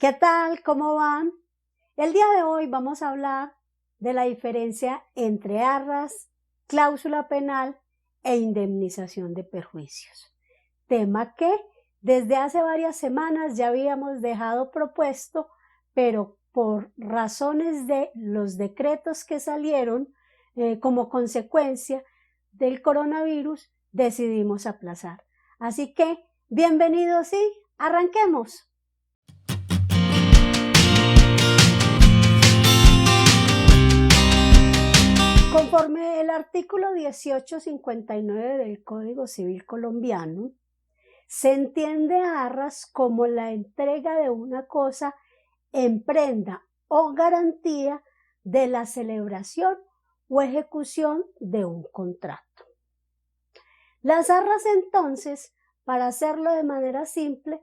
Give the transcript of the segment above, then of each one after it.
¿Qué tal? ¿Cómo van? El día de hoy vamos a hablar de la diferencia entre arras, cláusula penal e indemnización de perjuicios. Tema que desde hace varias semanas ya habíamos dejado propuesto, pero por razones de los decretos que salieron como consecuencia del coronavirus, decidimos aplazar. Así que, bienvenidos y arranquemos. Conforme el artículo 1859 del Código Civil colombiano, se entiende arras como la entrega de una cosa en prenda o garantía de la celebración o ejecución de un contrato. Las arras, entonces, para hacerlo de manera simple,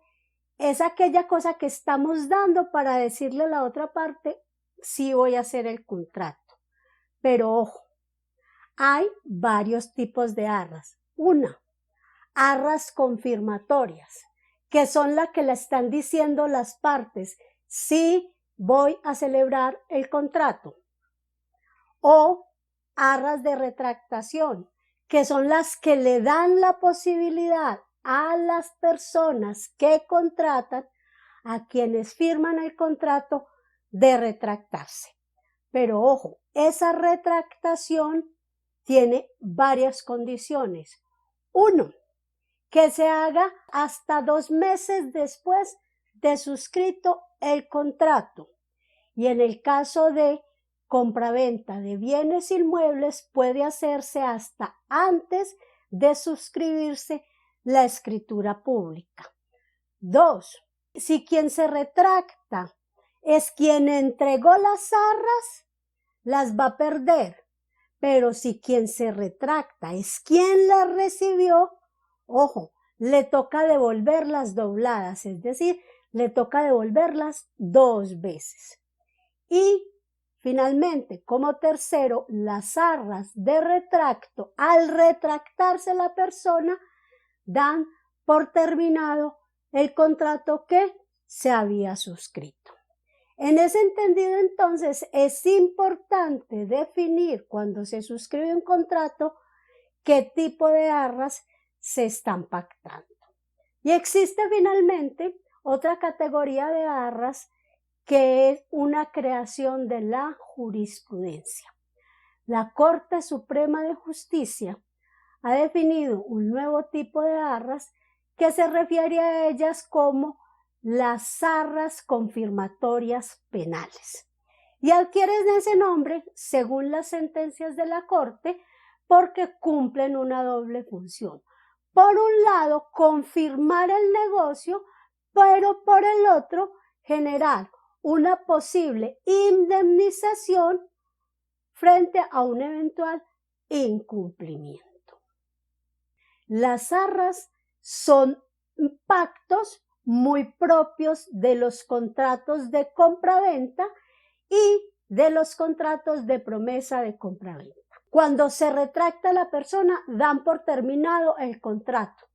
es aquella cosa que estamos dando para decirle a la otra parte, sí voy a hacer el contrato. Pero ojo, hay varios tipos de arras. Una, arras confirmatorias, que son las que le están diciendo las partes, sí voy a celebrar el contrato. O arras de retractación, que son las que le dan la posibilidad a las personas que contratan, a quienes firman el contrato, de retractarse. Pero ojo, esa retractación tiene varias condiciones. Uno, que se haga hasta 2 meses después de suscrito el contrato. Y en el caso de compraventa de bienes inmuebles puede hacerse hasta antes de suscribirse la escritura pública. 2, si quien se retracta es quien entregó las arras, las va a perder. Pero si quien se retracta es quien las recibió, ojo, le toca devolverlas dobladas, es decir, le toca devolverlas 2 veces. Y finalmente, como tercero, las arras de retracto, al retractarse la persona, dan por terminado el contrato que se había suscrito. En ese entendido, entonces, es importante definir cuando se suscribe un contrato qué tipo de arras se están pactando. Y existe finalmente otra categoría de arras que es una creación de la jurisprudencia. La Corte Suprema de Justicia ha definido un nuevo tipo de arras que se refiere a ellas como las arras confirmatorias penales. Y adquieren ese nombre según las sentencias de la Corte porque cumplen una doble función. Por un lado, confirmar el negocio, pero por el otro, generar una posible indemnización frente a un eventual incumplimiento. Las arras son pactos muy propios de los contratos de compraventa y de los contratos de promesa de compraventa. Cuando se retracta la persona, dan por terminado el contrato.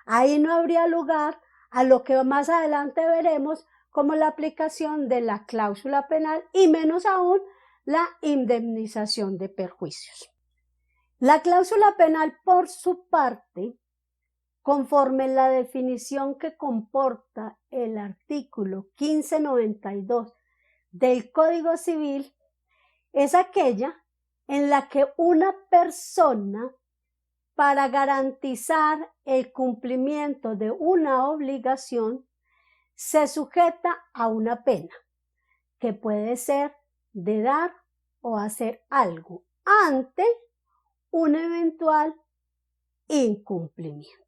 Ahí no habría lugar a lo que más adelante veremos como la aplicación de la cláusula penal y menos aún la indemnización de perjuicios. La cláusula penal, por su parte, conforme la definición que comporta el artículo 1592 del Código Civil, es aquella en la que una persona, para garantizar el cumplimiento de una obligación, se sujeta a una pena, que puede ser de dar o hacer algo ante un eventual incumplimiento.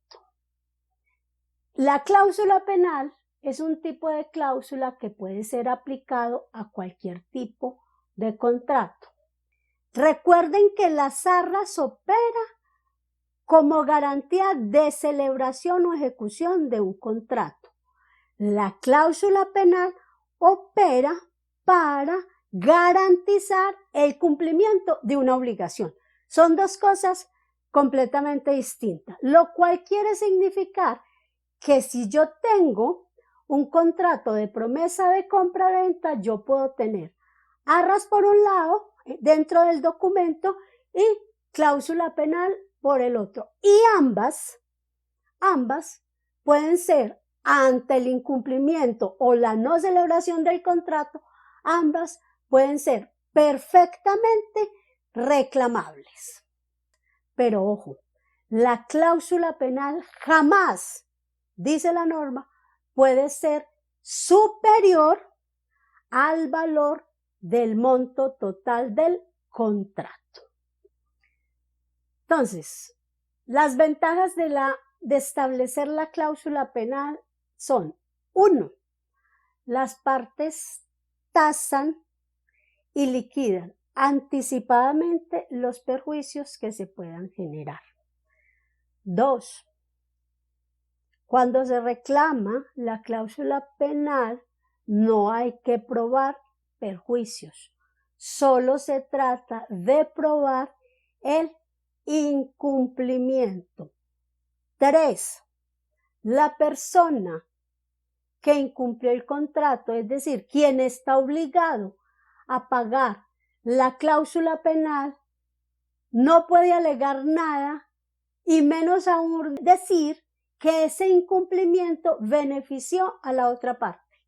La cláusula penal es un tipo de cláusula que puede ser aplicado a cualquier tipo de contrato. Recuerden que las arras opera como garantía de celebración o ejecución de un contrato. La cláusula penal opera para garantizar el cumplimiento de una obligación. Son dos cosas completamente distintas, lo cual quiere significar que si yo tengo un contrato de promesa de compra-venta, yo puedo tener arras por un lado dentro del documento y cláusula penal por el otro. Y ambas pueden ser ante el incumplimiento o la no celebración del contrato, ambas pueden ser perfectamente reclamables. Pero ojo, la cláusula penal jamás, dice la norma, puede ser superior al valor del monto total del contrato. Entonces, las ventajas de establecer la cláusula penal son: 1. Las partes tasan y liquidan anticipadamente los perjuicios que se puedan generar. 2. Cuando se reclama la cláusula penal, no hay que probar perjuicios. Solo se trata de probar el incumplimiento. 3. La persona que incumplió el contrato, es decir, quien está obligado a pagar la cláusula penal, no puede alegar nada y menos aún decir que ese incumplimiento benefició a la otra parte,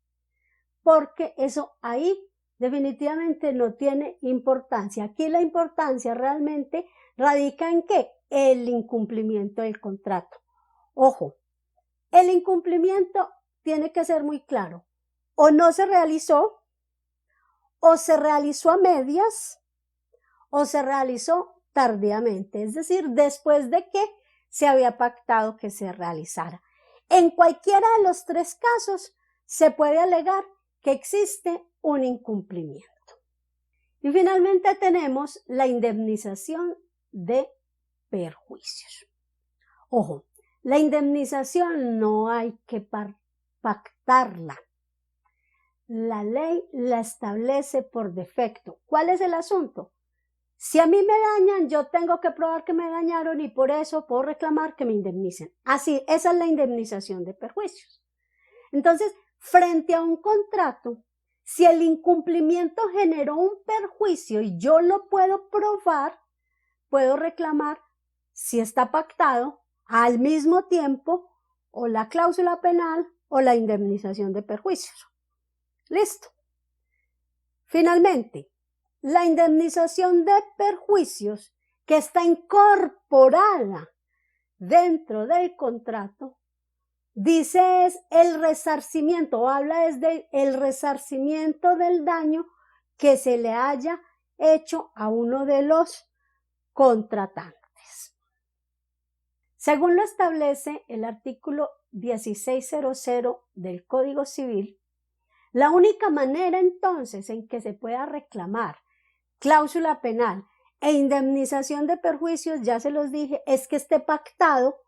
porque eso ahí definitivamente no tiene importancia. Aquí la importancia realmente radica en ¿qué? El incumplimiento del contrato. Ojo, el incumplimiento tiene que ser muy claro. O no se realizó, o se realizó a medias, o se realizó tardíamente, es decir, después de que se había pactado que se realizara. En cualquiera de los tres casos se puede alegar que existe un incumplimiento. Y finalmente tenemos la indemnización de perjuicios. Ojo, la indemnización no hay que pactarla. La ley la establece por defecto. ¿Cuál es el asunto? Si a mí me dañan, yo tengo que probar que me dañaron y por eso puedo reclamar que me indemnicen. Así, esa es la indemnización de perjuicios. Entonces, frente a un contrato, si el incumplimiento generó un perjuicio y yo lo puedo probar, puedo reclamar, si está pactado, al mismo tiempo o la cláusula penal o la indemnización de perjuicios. Listo. Finalmente, la indemnización de perjuicios que está incorporada dentro del contrato, dice es el resarcimiento, o habla es del resarcimiento del daño que se le haya hecho a uno de los contratantes. Según lo establece el artículo 1600 del Código Civil, la única manera entonces en que se pueda reclamar cláusula penal e indemnización de perjuicios, ya se los dije, es que esté pactado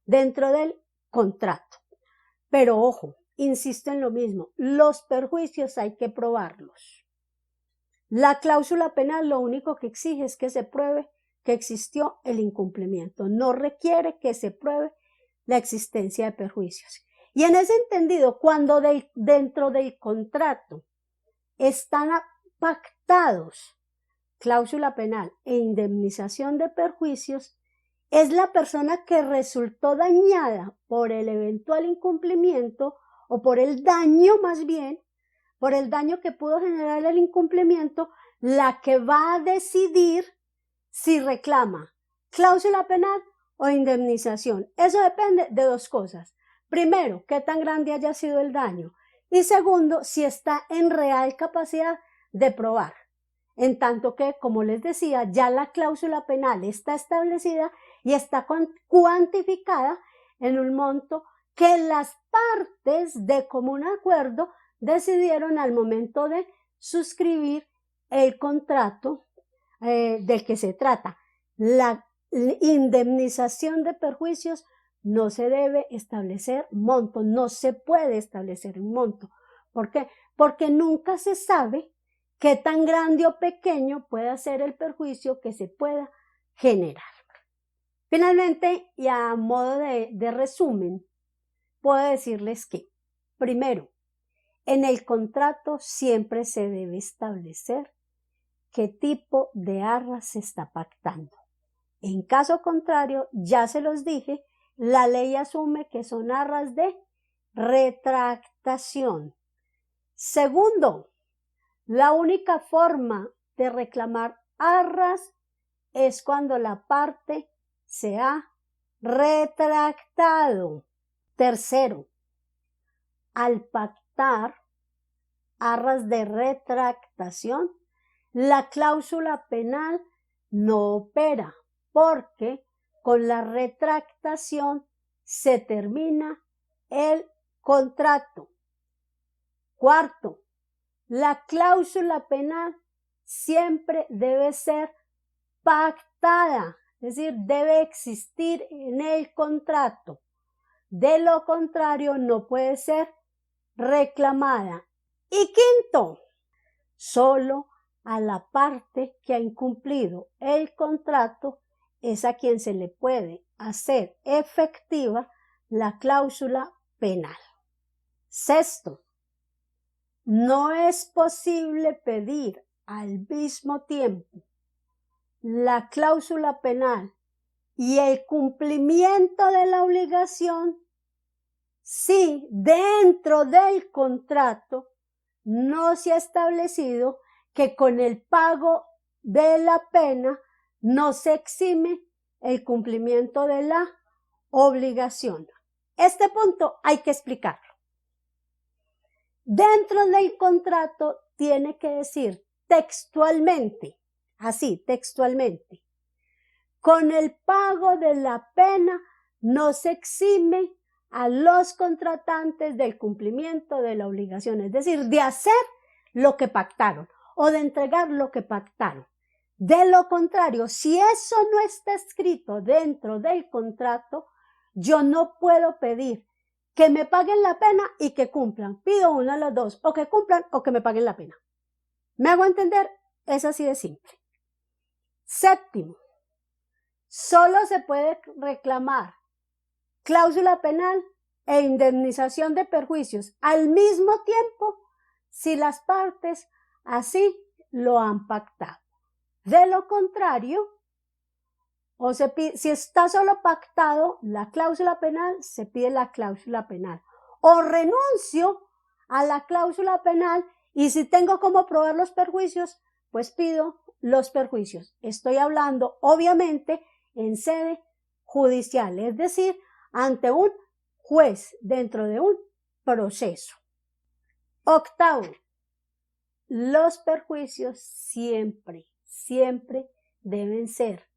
dentro del contrato. Pero ojo, insisto en lo mismo, los perjuicios hay que probarlos. La cláusula penal lo único que exige es que se pruebe que existió el incumplimiento, no requiere que se pruebe la existencia de perjuicios. Y en ese entendido, cuando dentro del contrato están pactados cláusula penal e indemnización de perjuicios, es la persona que resultó dañada por el eventual incumplimiento o por el daño, más bien, por el daño que pudo generar el incumplimiento, la que va a decidir si reclama cláusula penal o indemnización. Eso depende de dos cosas. Primero, qué tan grande haya sido el daño. Y segundo, si está en real capacidad de probar. En tanto que, como les decía, ya la cláusula penal está establecida y está cuantificada en un monto que las partes de común acuerdo decidieron al momento de suscribir el contrato del que se trata. La indemnización de perjuicios no se debe establecer monto, no se puede establecer un monto. ¿Por qué? Porque nunca se sabe qué tan grande o pequeño pueda ser el perjuicio que se pueda generar. Finalmente, y a modo de resumen, puedo decirles que, primero, En el contrato siempre se debe establecer qué tipo de arras se está pactando. En caso contrario, ya se los dije, la ley asume que son arras de retractación. Segundo, la única forma de reclamar arras es cuando la parte se ha retractado. Tercero, al pactar arras de retractación, la cláusula penal no opera porque con la retractación se termina el contrato. Cuarto, la cláusula penal siempre debe ser pactada, es decir, debe existir en el contrato. De lo contrario, no puede ser reclamada. Y quinto, solo a la parte que ha incumplido el contrato es a quien se le puede hacer efectiva la cláusula penal. Sexto, no es posible pedir al mismo tiempo la cláusula penal y el cumplimiento de la obligación si dentro del contrato no se ha establecido que con el pago de la pena no se exime el cumplimiento de la obligación. Este punto hay que explicarlo. Dentro del contrato tiene que decir textualmente, así, textualmente, con el pago de la pena no se exime a los contratantes del cumplimiento de la obligación, es decir, de hacer lo que pactaron o de entregar lo que pactaron. De lo contrario, si eso no está escrito dentro del contrato, yo no puedo pedir que me paguen la pena y que cumplan. Pido una de las dos, o que cumplan o que me paguen la pena. ¿Me hago entender? Es así de simple. Séptimo, solo se puede reclamar cláusula penal e indemnización de perjuicios al mismo tiempo si las partes así lo han pactado. De lo contrario, si está solo pactado la cláusula penal, se pide la cláusula penal. O renuncio a la cláusula penal y si tengo cómo probar los perjuicios, pues pido los perjuicios. Estoy hablando, obviamente, en sede judicial, es decir, ante un juez dentro de un proceso. Octavo, los perjuicios siempre deben ser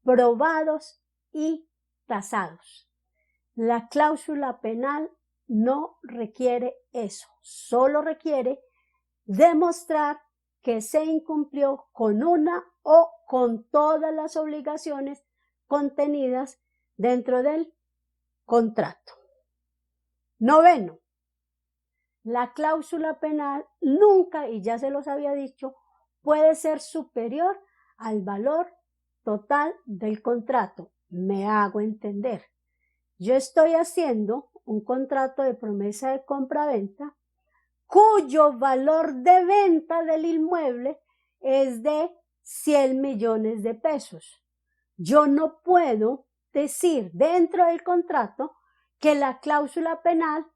probados y tasados. La cláusula penal no requiere eso, solo requiere demostrar que se incumplió con una o con todas las obligaciones contenidas dentro del contrato. Noveno, la cláusula penal nunca, y ya se los había dicho, puede ser superior al valor total del contrato. Me hago entender. Yo estoy haciendo un contrato de promesa de compra-venta cuyo valor de venta del inmueble es de 100 millones de pesos. Yo no puedo decir dentro del contrato que la cláusula penal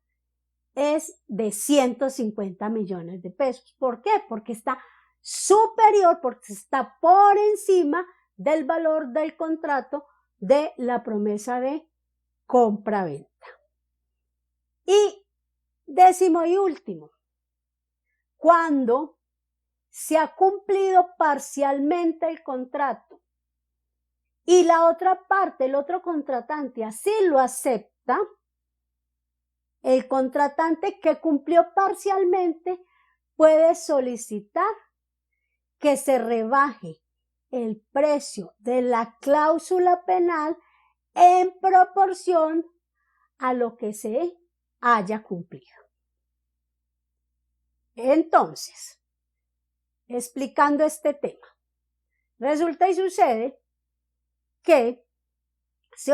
es de 150 millones de pesos. ¿Por qué? Porque está superior, porque está por encima del valor del contrato de la promesa de compra-venta. Y décimo y último, cuando se ha cumplido parcialmente el contrato y la otra parte, el otro contratante, así lo acepta, el contratante que cumplió parcialmente puede solicitar que se rebaje el precio de la cláusula penal en proporción a lo que se haya cumplido. Entonces, explicando este tema, resulta y sucede que se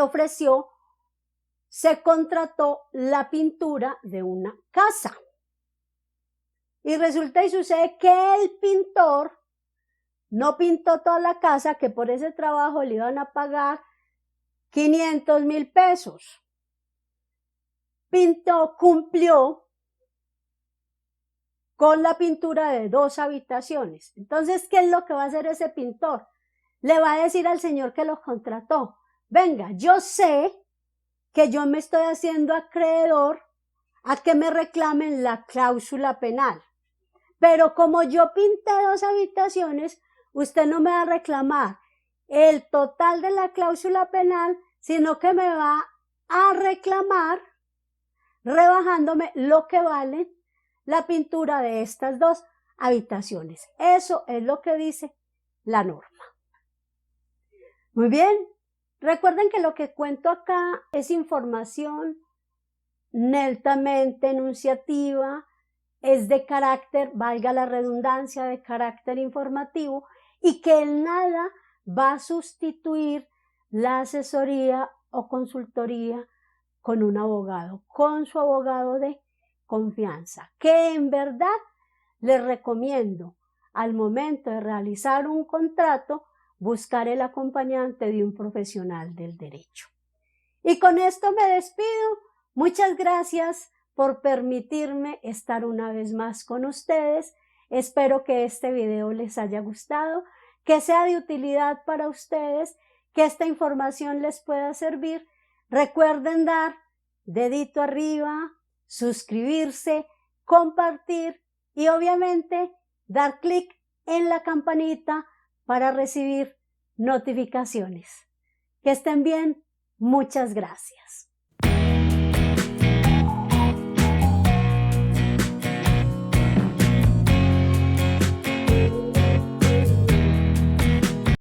contrató la pintura de una casa. Y resulta y sucede que el pintor no pintó toda la casa, que por ese trabajo le iban a pagar 500,000 pesos. Cumplió con la pintura de 2 habitaciones. Entonces, ¿qué es lo que va a hacer ese pintor? Le va a decir al señor que lo contrató: venga, yo sé que yo me estoy haciendo acreedor a que me reclamen la cláusula penal, pero como yo pinté 2 habitaciones, usted no me va a reclamar el total de la cláusula penal, sino que me va a reclamar rebajándome lo que vale la pintura de estas 2 habitaciones. Eso es lo que dice la norma. Muy bien, recuerden que lo que cuento acá es información netamente enunciativa, es de carácter, valga la redundancia, de carácter informativo, y que en nada va a sustituir la asesoría o consultoría con un abogado, con su abogado de confianza, que en verdad les recomiendo al momento de realizar un contrato buscar el acompañante de un profesional del derecho. Y con esto me despido. Muchas gracias por permitirme estar una vez más con ustedes. Espero que este video les haya gustado, que sea de utilidad para ustedes, que esta información les pueda servir. Recuerden dar dedito arriba, suscribirse, compartir y obviamente dar clic en la campanita para recibir notificaciones. Que estén bien. Muchas gracias.